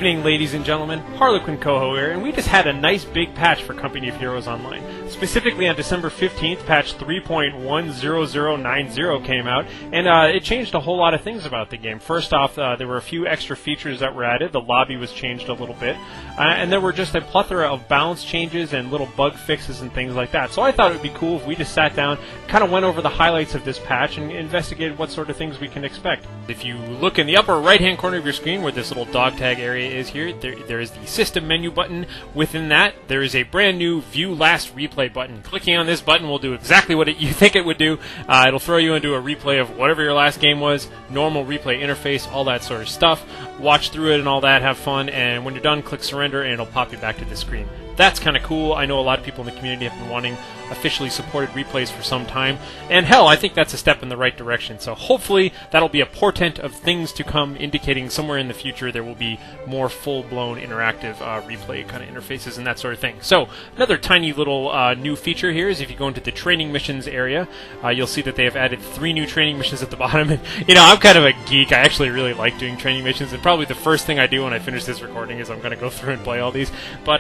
evening, ladies and gentlemen. HarlequinCoHO here, and we just had a nice big patch for Company of Heroes Online. Specifically on December 15th, patch 3.10090 came out, and it changed a whole lot of things about the game. First off, there were a few extra features that were added. The lobby was changed a little bit, and there were just a plethora of balance changes and little bug fixes and things like that. So I thought it would be cool if we just sat down, kind of went over the highlights of this patch, and investigated what sort of things we can expect. If you look in the upper right-hand corner of your screen where this little dog tag area is here, there is the system menu button. Within that, there is a brand new View Last Replay button. Clicking on this button will do exactly what you think it would do. It'll throw you into a replay of whatever your last game was, normal replay interface, all that sort of stuff. Watch through it and all that, have fun, and when you're done, click surrender and it'll pop you back to the screen. That's kind of cool. I know a lot of people in the community have been wanting officially supported replays for some time, and hell, I think that's a step in the right direction. So hopefully that'll be a portent of things to come, indicating somewhere in the future there will be more full-blown interactive replay kind of interfaces and that sort of thing. So another tiny little new feature here is if you go into the training missions area, you'll see that they have added 3 new training missions at the bottom. And I'm kind of a geek. I actually really like doing training missions, and probably the first thing I do when I finish this recording is I'm going to go through and play all these. But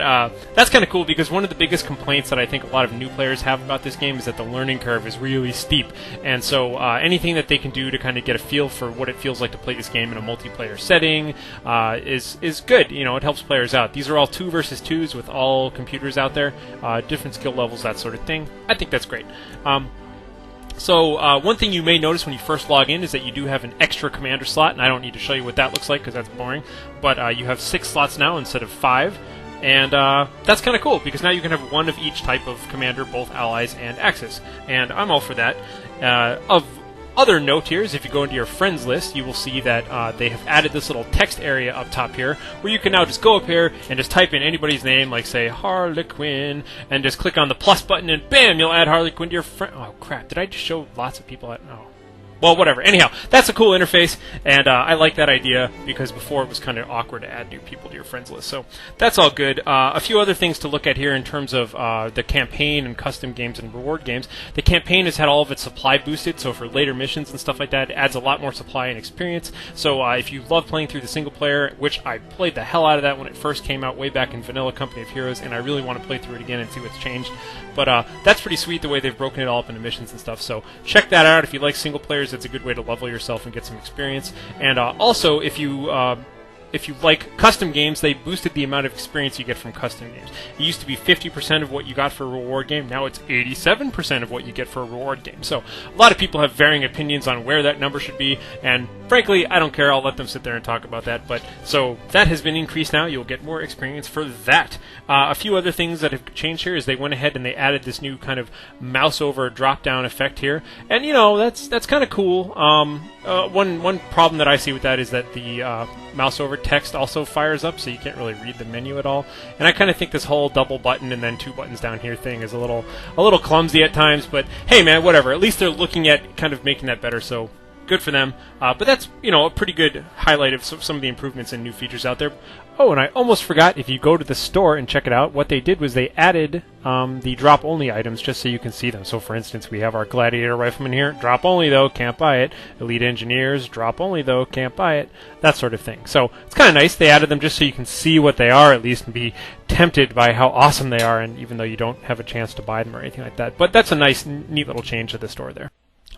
that's kind of cool, because one of the biggest complaints that I think a lot of new players have about this game is that the learning curve is really steep, and so anything that they can do to kind of get a feel for what it feels like to play this game in a multiplayer setting is good. It helps players out. These are all 2 versus 2s with all computers out there, different skill levels, that sort of thing. I think that's great. So one thing you may notice when you first log in is that you do have an extra commander slot, and I don't need to show you what that looks like because that's boring, but you have 6 slots now instead of 5. And that's kind of cool, because now you can have 1 of each type of commander, both allies and Axis. And I'm all for that. Of other note here is if you go into your friends list, you will see that they have added this little text area up top here, where you can now just go up here and just type in anybody's name, like say Harlequin, and just click on the plus button, and bam, you'll add Harlequin to your friend. Oh crap, did I just show lots of people that? No. Well, whatever. Anyhow, that's a cool interface, and I like that idea, because before it was kind of awkward to add new people to your friends list. So that's all good. A few other things to look at here in terms of the campaign and custom games and reward games. The campaign has had all of its supply boosted, so for later missions and stuff like that, it adds a lot more supply and experience. So if you love playing through the single player, which I played the hell out of that when it first came out way back in Vanilla Company of Heroes, and I really want to play through it again and see what's changed. But that's pretty sweet the way they've broken it all up into missions and stuff. So check that out if you like single players. It's a good way to level yourself and get some experience. And also, if you like custom games, they boosted the amount of experience you get from custom games. It used to be 50% of what you got for a reward game. Now it's 87% of what you get for a reward game. So a lot of people have varying opinions on where that number should be, and frankly, I don't care. I'll let them sit there and talk about that. But so that has been increased now. You'll get more experience for that. A few other things that have changed here is they went ahead and they added this new kind of mouse over drop down effect here, and that's kind of cool. One problem that I see with that is that the mouse over text also fires up, so you can't really read the menu at all. And I kind of think this whole double button and then 2 buttons down here thing is a little clumsy at times. But hey, man, whatever. At least they're looking at kind of making that better. So good for them. But that's a pretty good highlight of some of the improvements and new features out there. Oh, and I almost forgot, if you go to the store and check it out, what they did was they added the drop-only items just so you can see them. So, for instance, we have our Gladiator Rifleman here. Drop-only, though, can't buy it. Elite Engineers, drop-only, though, can't buy it. That sort of thing. So, it's kind of nice. They added them just so you can see what they are, at least, and be tempted by how awesome they are, and even though you don't have a chance to buy them or anything like that. But that's a nice, neat little change to the store there.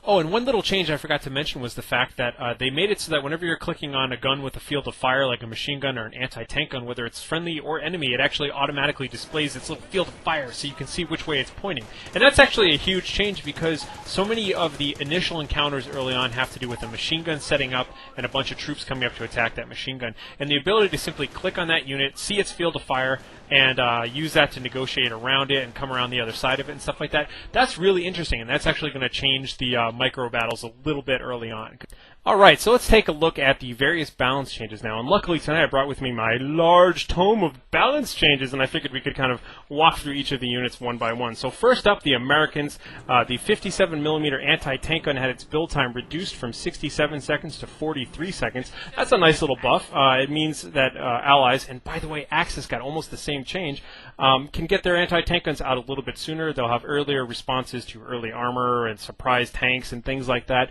Oh, and one little change I forgot to mention was the fact that they made it so that whenever you're clicking on a gun with a field of fire, like a machine gun or an anti-tank gun, whether it's friendly or enemy, it actually automatically displays its little field of fire so you can see which way it's pointing. And that's actually a huge change, because so many of the initial encounters early on have to do with a machine gun setting up and a bunch of troops coming up to attack that machine gun. And the ability to simply click on that unit, see its field of fire, and use that to negotiate around it and come around the other side of it and stuff like that. That's really interesting, and that's actually going to change the micro battles a little bit early on. Alright, so let's take a look at the various balance changes now. And luckily tonight I brought with me my large tome of balance changes, and I figured we could kind of walk through each of the units one by one. So first up, the Americans. The 57mm anti-tank gun had its build time reduced from 67 seconds to 43 seconds. That's a nice little buff. It means that allies, and by the way, Axis got almost the same change, can get their anti-tank guns out a little bit sooner. They'll have earlier responses to early armor and surprise tanks and things like that.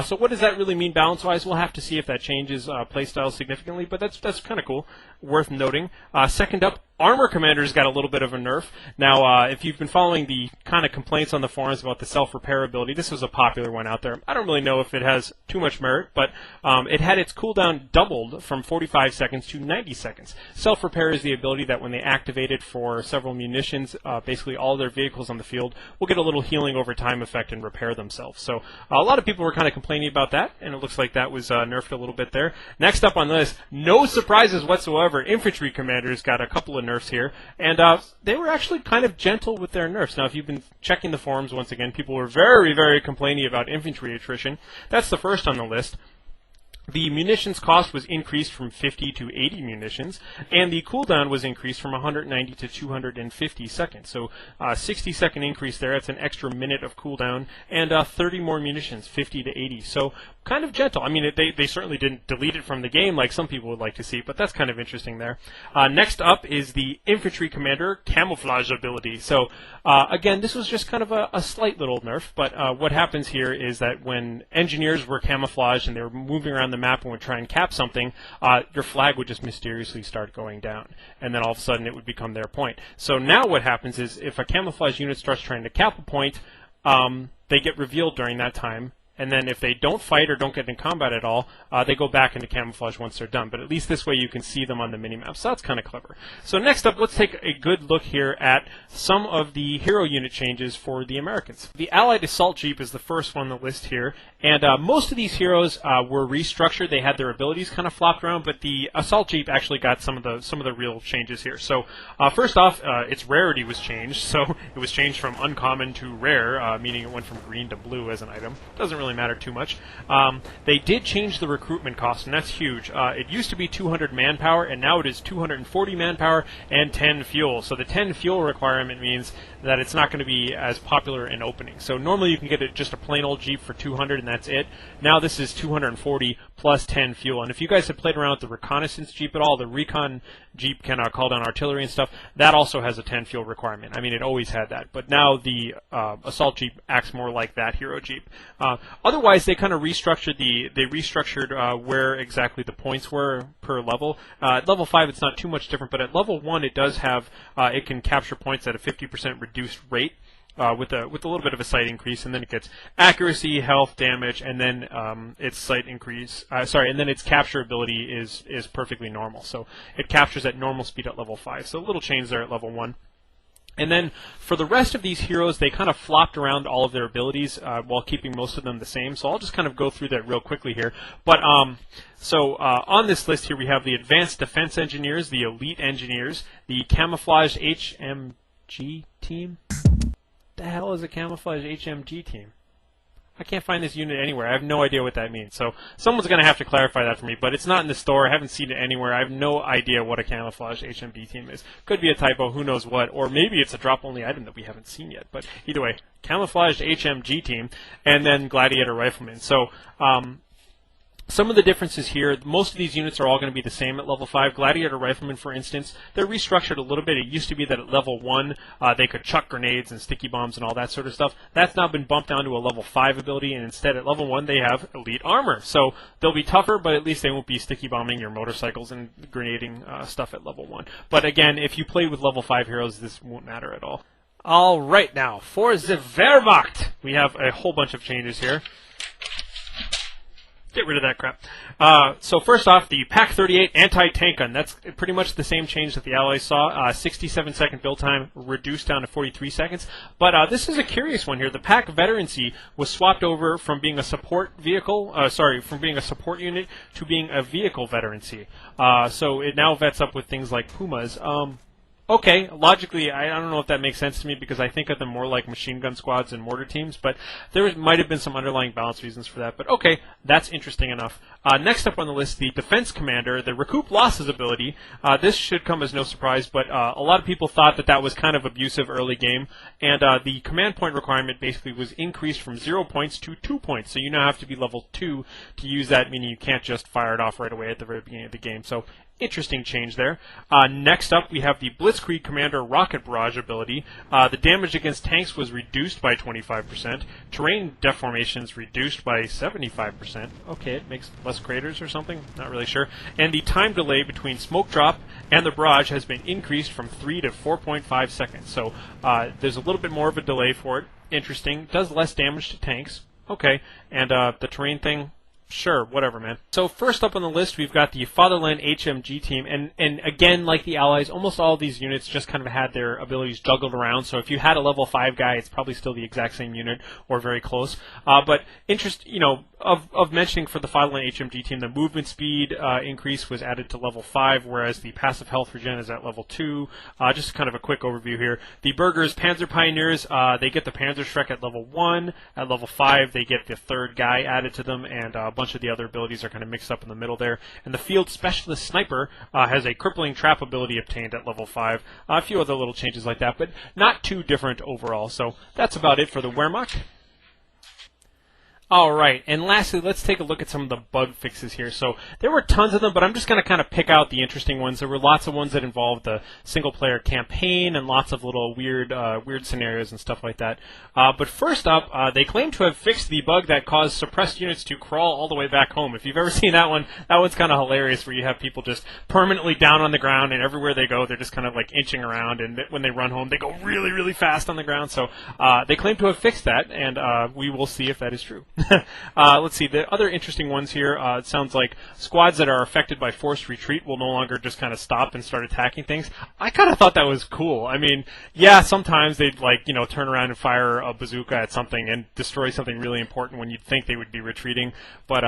So what does that really mean balance-wise. We'll have to see if that changes playstyle significantly, but that's kind of cool, worth noting. Second up, Armor Commander's got a little bit of a nerf. Now, if you've been following the kind of complaints on the forums about the self-repair ability, this was a popular one out there. I don't really know if it has too much merit, but it had its cooldown doubled from 45 seconds to 90 seconds. Self-repair is the ability that when they activate it for several munitions, basically all their vehicles on the field will get a little healing over time effect and repair themselves. So a lot of people were kind of complaining about that, and it looks like that was nerfed a little bit there. Next up on the list, no surprises whatsoever, Infantry Commander's got a couple of nerfs here, and they were actually kind of gentle with their nerfs. Now, if you've been checking the forums once again, people were very, very complaining about infantry attrition. That's the first on the list. The munitions cost was increased from 50 to 80 munitions, and the cooldown was increased from 190 to 250 seconds. So 60-second increase there. That's an extra minute of cooldown, and 30 more munitions, 50 to 80. So kind of gentle. I mean, they certainly didn't delete it from the game like some people would like to see, but that's kind of interesting there. Next up is the Infantry Commander Camouflage ability. So again, this was just kind of a slight little nerf, but what happens here is that when engineers were camouflaged and they were moving around the map and would try and cap something, your flag would just mysteriously start going down, and then all of a sudden it would become their point. So now what happens is if a camouflage unit starts trying to cap a point, they get revealed during that time, and then if they don't fight or don't get in combat at all, they go back into camouflage once they're done. But at least this way you can see them on the minimap, so that's kind of clever. So next up, let's take a good look here at some of the hero unit changes for the Americans. The Allied Assault Jeep is the first one on the list here, and most of these heroes were restructured. They had their abilities kind of flopped around, but the Assault Jeep actually got some of the real changes here. So first off, its rarity was changed. So it was changed from uncommon to rare, meaning it went from green to blue as an item. Doesn't really matter too much. They did change the recruitment cost, and that's huge. It used to be 200 manpower, and now it is 240 manpower and 10 fuel. So the 10 fuel requirement means that it's not going to be as popular in opening. So normally you can get just a plain old Jeep for 200 and that's it. Now this is 240 plus 10 fuel. And if you guys have played around with the reconnaissance Jeep at all, the recon Jeep can call down artillery and stuff, that also has a 10 fuel requirement. I mean, it always had that. But now the Assault Jeep acts more like that hero Jeep. Otherwise, they kind of restructured where exactly the points were per level. At level 5, it's not too much different, but at level 1, it does have, it can capture points at a 50% reduced rate. With a little bit of a sight increase, and then it gets accuracy, health, damage, and then its sight increase. And then its capture ability is perfectly normal. So it captures at normal speed at level 5. So a little change there at level 1. And then for the rest of these heroes, they kind of flopped around all of their abilities while keeping most of them the same. So I'll just kind of go through that real quickly here. But on this list here, we have the Advanced Defense Engineers, the Elite Engineers, the Camouflage HMG Team. The hell is a Camouflage HMG Team? I can't find this unit anywhere. I have no idea what that means. So someone's going to have to clarify that for me, but it's not in the store. I haven't seen it anywhere. I have no idea what a Camouflage HMG Team is. Could be a typo, who knows what, or maybe it's a drop-only item that we haven't seen yet. But either way, Camouflaged HMG Team, and then Gladiator Riflemen. So some of the differences here, most of these units are all going to be the same at level 5. Gladiator Riflemen, for instance, they're restructured a little bit. It used to be that at level 1, they could chuck grenades and sticky bombs and all that sort of stuff. That's now been bumped down to a level 5 ability, and instead at level 1 they have elite armor. So they'll be tougher, but at least they won't be sticky bombing your motorcycles and grenading stuff at level 1. But again, if you play with level 5 heroes, this won't matter at all. All right, now, for the Wehrmacht, we have a whole bunch of changes here. Get rid of that crap. So first off, the Pak-38 anti-tank gun. That's pretty much the same change that the Allies saw. 67-second build time reduced down to 43 seconds. But this is a curious one here. The Pak Veterancy was swapped over from being a support vehicle, from being a support unit to being a vehicle veterancy. So it now vets up with things like Pumas. Okay, logically, I don't know if that makes sense to me because I think of them more like machine gun squads and mortar teams, but there might have been some underlying balance reasons for that. But okay, that's interesting enough. Next up on the list, the Defense Commander, the Recoup Losses ability. This should come as no surprise, but a lot of people thought that was kind of abusive early game, and the command point requirement basically was increased from 0 points to 2 points. So you now have to be level 2 to use that, meaning you can't just fire it off right away at the very beginning of the game. So interesting change there. Next up, we have the Blitzkrieg Commander Rocket Barrage ability. The damage against tanks was reduced by 25%. Terrain deformations reduced by 75%. Okay, it makes less craters or something. Not really sure. And the time delay between smoke drop and the barrage has been increased from 3 to 4.5 seconds. So there's a little bit more of a delay for it. Interesting. Does less damage to tanks. Okay. And the terrain thing, sure, whatever, man. So first up on the list, we've got the Fatherland HMG team, and again, like the Allies, almost all of these units just kind of had their abilities juggled around. So if you had a level 5 guy, it's probably still the exact same unit or very close. But of mentioning for the Fatherland HMG team, the movement speed increase was added to level 5, whereas the passive health regen is at level 2. Just kind of a quick overview here. The Burgers Panzer Pioneers, they get the Panzerschreck at level 1. At level 5, they get the third guy added to them, and a bunch of the other abilities are kind of mixed up in the middle there. And the Field Specialist Sniper has a crippling trap ability obtained at level 5. A few other little changes like that, but not too different overall. So that's about it for the Wehrmacht. All right, and lastly, let's take a look at some of the bug fixes here. So there were tons of them, but I'm just going to kind of pick out the interesting ones. There were lots of ones that involved the single-player campaign and lots of little weird scenarios and stuff like that. But first up, they claim to have fixed the bug that caused suppressed units to crawl all the way back home. If you've ever seen that one's kind of hilarious, where you have people just permanently down on the ground, and everywhere they go, they're just kind of like inching around, and when they run home, they go really, really fast on the ground. So they claim to have fixed that, and we will see if that is true. Let's see, the other interesting ones here, it sounds like squads that are affected by forced retreat will no longer just kind of stop and start attacking things. I kind of thought that was cool. I mean, yeah, sometimes they'd turn around and fire a bazooka at something and destroy something really important when you'd think they would be retreating, but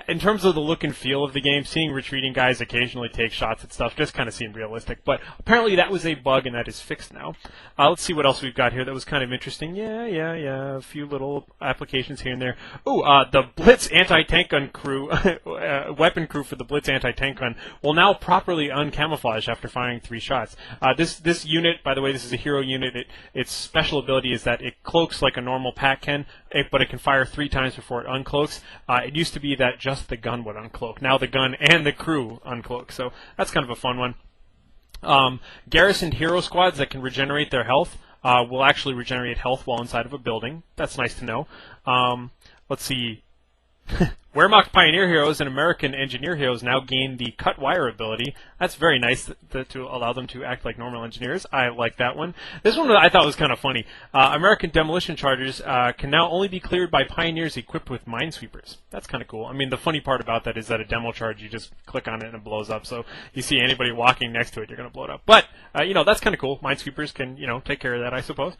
in terms of the look and feel of the game, seeing retreating guys occasionally take shots at stuff just kind of seemed realistic. But apparently that was a bug, and that is fixed now. Let's see what else we've got here that was kind of interesting. Yeah. A few little applications here and there. The Blitz anti-tank gun crew, weapon crew for the Blitz anti-tank gun will now properly uncamouflage after firing 3 shots. This unit, by the way, this is a hero unit. Its special ability is that it cloaks like a normal pack can, but it can fire 3 times before it uncloaks. It used to be that just the gun would uncloak. Now the gun and the crew uncloak. So that's kind of a fun one. Garrisoned hero squads that can regenerate their health will actually regenerate health while inside of a building. That's nice to know. Let's see. Wehrmacht Pioneer Heroes and American Engineer Heroes now gain the Cut Wire ability. That's very nice to allow them to act like normal engineers. I like that one. This one I thought was kind of funny. American Demolition Chargers can now only be cleared by Pioneers equipped with Minesweepers. That's kind of cool. I mean, the funny part about that is that a demo charge, you just click on it and it blows up. So you see anybody walking next to it, you're going to blow it up. But, that's kind of cool. Minesweepers can, take care of that, I suppose.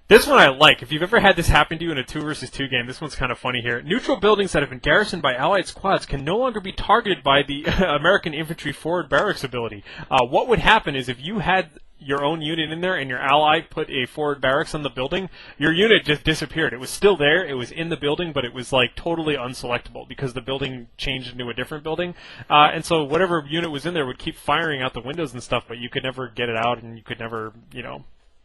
This one I like. If you've ever had this happen to you in a 2 versus 2 game, this one's kind of funny here. Neutral buildings that have been garrisoned by Allied squads can no longer be targeted by the American Infantry Forward Barracks ability. What would happen is if you had your own unit in there and your ally put a forward barracks on the building, your unit just disappeared. It was still there, it was in the building, but it was like totally unselectable because the building changed into a different building. And so whatever unit was in there would keep firing out the windows and stuff, but you could never get it out and you could never,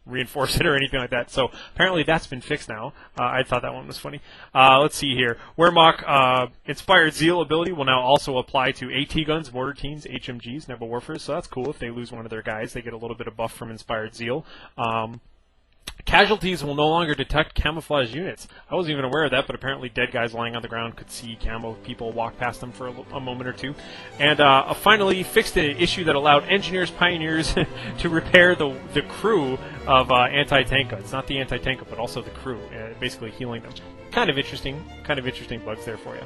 reinforce it or anything like that. So apparently that's been fixed now. I thought that one was funny. Let's see here. Wehrmacht Inspired Zeal ability will now also apply to AT guns, mortar teams, HMGs, Nebel Warfare. So that's cool. If they lose one of their guys, they get a little bit of buff from Inspired Zeal. Casualties will no longer detect camouflage units. I wasn't even aware of that, but apparently dead guys lying on the ground could see camo people walk past them for a moment or two. And finally, fixed an issue that allowed engineers, pioneers to repair the crew of anti-tank guns. Not the anti-tank gun, but also the crew, basically healing them. Kind of interesting bugs there for you.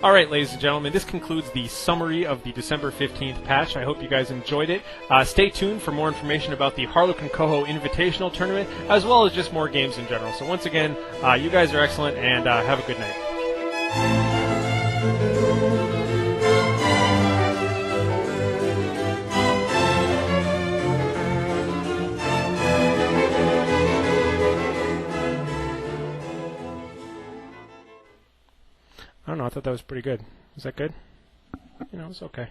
All right, ladies and gentlemen, this concludes the summary of the December 15th patch. I hope you guys enjoyed it. Stay tuned for more information about the HarlequinCoHO Invitational Tournament, as well as just more games in general. So once again, you guys are excellent, and have a good night. I don't know, I thought that was pretty good. Was that good? It was okay.